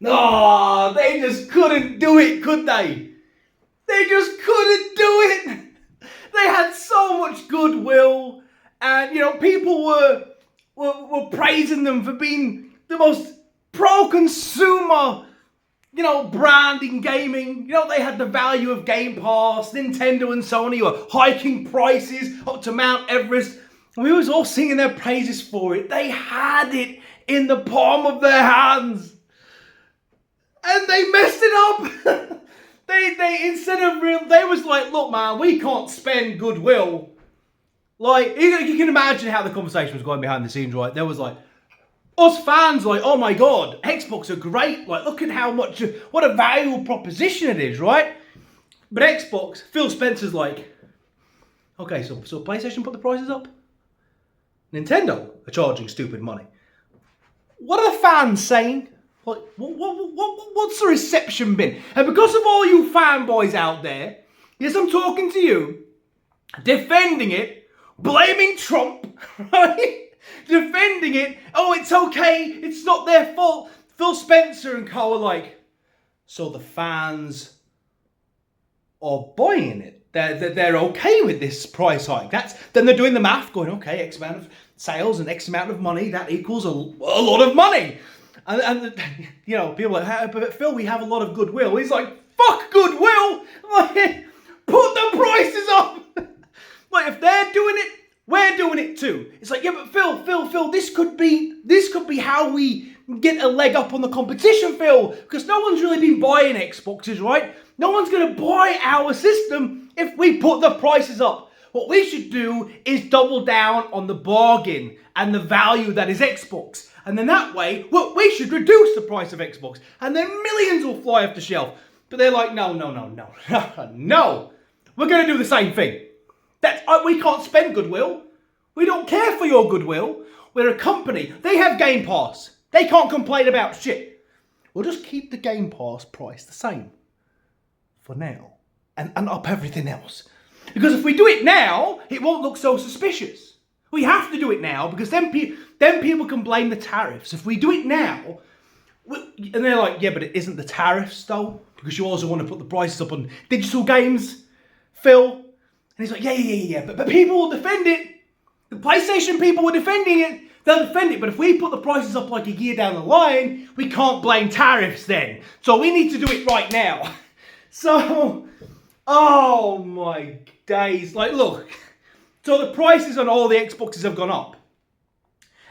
Oh, they just couldn't do it, could they? They just couldn't do it. They had so much goodwill, and people were praising them for being the most pro-consumer, brand in gaming. They had the value of Game Pass. Nintendo and Sony were hiking prices up to Mount Everest. And we was all singing their praises for it. They had it in the palm of their hands. And they messed it up. They was like, look, man, we can't spend goodwill. Like, you can imagine how the conversation was going behind the scenes, right? There was like, us fans like, oh my God, Xbox are great. Like, look at what a valuable proposition it is, right? But Xbox, Phil Spencer's like, okay, so PlayStation put the prices up? Nintendo are charging stupid money. What are the fans saying? Like, what's the reception been? And because of all you fanboys out there, yes, I'm talking to you, defending it, blaming Trump, right? Defending it, oh, it's okay, it's not their fault. Phil Spencer and co are like, so the fans are buying it. They're okay with this price hike. Then they're doing the math, going, okay, X amount of sales and X amount of money, that equals a lot of money. And people are like, but Phil, we have a lot of goodwill. He's like, fuck goodwill! Like, put the prices up! Like, if they're doing it, we're doing it too. It's like, yeah, but Phil, this could be how we get a leg up on the competition, Phil. Because no one's really been buying Xboxes, right? No one's going to buy our system if we put the prices up. What we should do is double down on the bargain and the value that is Xbox. And then that way, we should reduce the price of Xbox. And then millions will fly off the shelf. But they're like, no. No. We're going to do the same thing. We can't spend goodwill. We don't care for your goodwill. We're a company. They have Game Pass. They can't complain about shit. We'll just keep the Game Pass price the same for now. And up everything else. Because if we do it now, it won't look so suspicious. We have to do it now because then people can blame the tariffs. If we do it now, and they're like, yeah, but it isn't the tariffs though, because you also want to put the prices up on digital games, Phil. And he's like, yeah, but people will defend it. The PlayStation people were defending it. They'll defend it, but if we put the prices up like a year down the line, we can't blame tariffs then. So we need to do it right now. So, oh my days. Like, look. So the prices on all the Xboxes have gone up.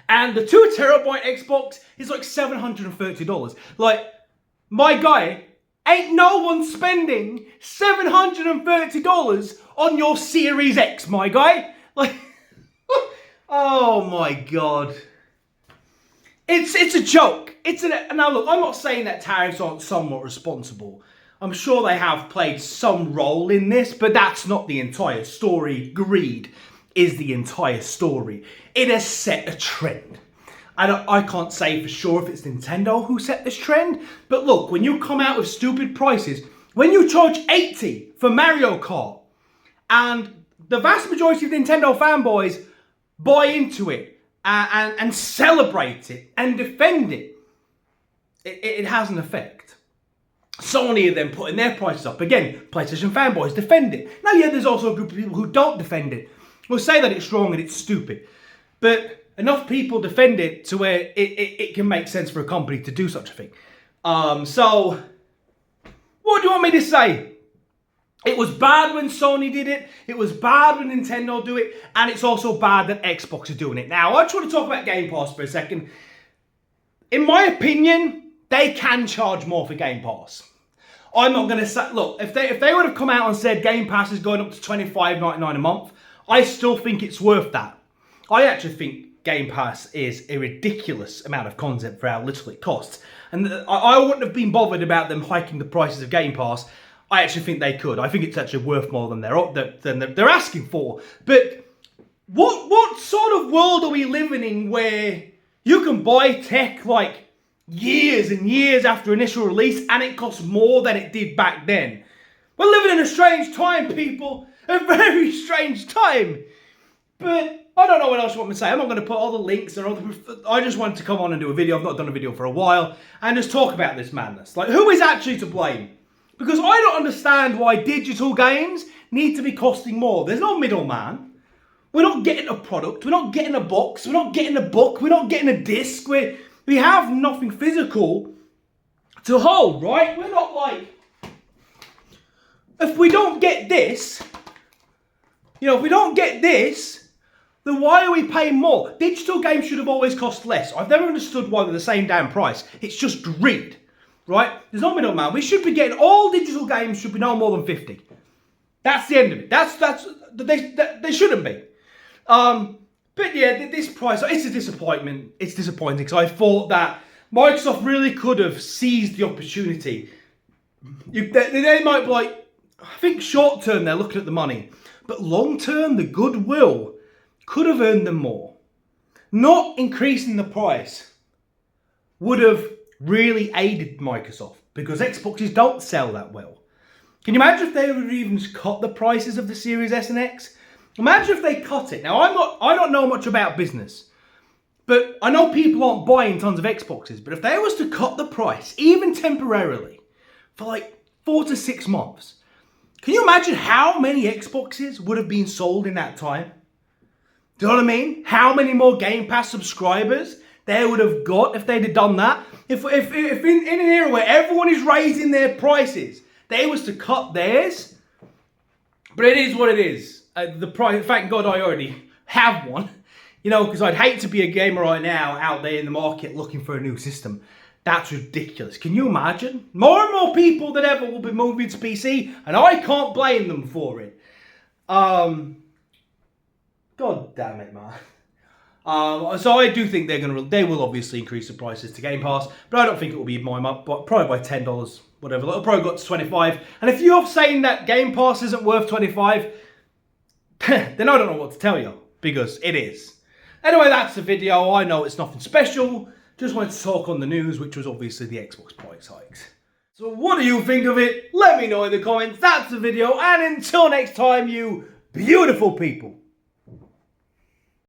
And the 2 terabyte Xbox is like $730. Like, my guy, ain't no one spending $730 on your Series X, my guy. Like, oh my God. It's a joke. Now look, I'm not saying that tariffs aren't somewhat responsible. I'm sure they have played some role in this, but that's not the entire story. Greed is the entire story. It has set a trend. I can't say for sure if it's Nintendo who set this trend, but look, when you come out with stupid prices, when you charge $80 for Mario Kart, and the vast majority of Nintendo fanboys buy into it and celebrate it and defend it, it has an effect. Sony are then putting their prices up. Again, PlayStation fanboys defend it. Now, yeah, there's also a group of people who don't defend it. We'll say that it's wrong and it's stupid. But enough people defend it to where it can make sense for a company to do such a thing. So, what do you want me to say? It was bad when Sony did it. It was bad when Nintendo do it. And it's also bad that Xbox are doing it. Now, I just want to talk about Game Pass for a second. In my opinion, they can charge more for Game Pass. I'm not going to say, look, if they would have come out and said Game Pass is going up to $25.99 a month, I still think it's worth that. I actually think Game Pass is a ridiculous amount of content for how little it costs. And I wouldn't have been bothered about them hiking the prices of Game Pass. I actually think they could. I think it's actually worth more than they're asking for. But what sort of world are we living in where you can buy tech like years and years after initial release and it costs more than it did back then? We're living in a strange time, people. A very strange time. But I don't know what else you want me to say. I'm not going to put all the links and all the... I just wanted to come on and do a video. I've not done a video for a while. And just talk about this madness. Like, who is actually to blame? Because I don't understand why digital games need to be costing more. There's no middleman. We're not getting a product. We're not getting a box. We're not getting a book. We're not getting a disc. We have nothing physical to hold, right? We're not like... If we don't get this... if we don't get this, then why are we paying more? Digital games should have always cost less. I've never understood why they're the same damn price. It's just greed, right? There's no middleman. We should be getting... All digital games should be no more than 50. That's the end of it. They shouldn't be. But yeah, this price, it's a disappointment. It's disappointing because I thought that Microsoft really could have seized the opportunity. They might be like, I think short term they're looking at the money, but long term the goodwill could have earned them more. Not increasing the price would have really aided Microsoft because Xboxes don't sell that well. Can you imagine if they would have even cut the prices of the Series S and X? Imagine if they cut it. Now, I don't know much about business, but I know people aren't buying tons of Xboxes. But if they was to cut the price, even temporarily, for like 4 to 6 months, can you imagine how many Xboxes would have been sold in that time? Do you know what I mean? How many more Game Pass subscribers they would have got if they'd have done that? If in an era where everyone is raising their prices, they was to cut theirs. But it is what it is. The price, thank God I already have one, because I'd hate to be a gamer right now out there in the market looking for a new system. That's ridiculous. Can you imagine? More and more people than ever will be moving to PC, and I can't blame them for it. God damn it, man. So I do think they will obviously increase the prices to Game Pass, but I don't think it will be probably by $10, whatever. It'll probably go to 25. And if you're saying that Game Pass isn't worth 25, then I don't know what to tell you, because it is. Anyway, that's the video. I know it's nothing special. Just wanted to talk on the news, which was obviously the Xbox price hikes. So what do you think of it? Let me know in the comments. That's the video. And until next time, you beautiful people.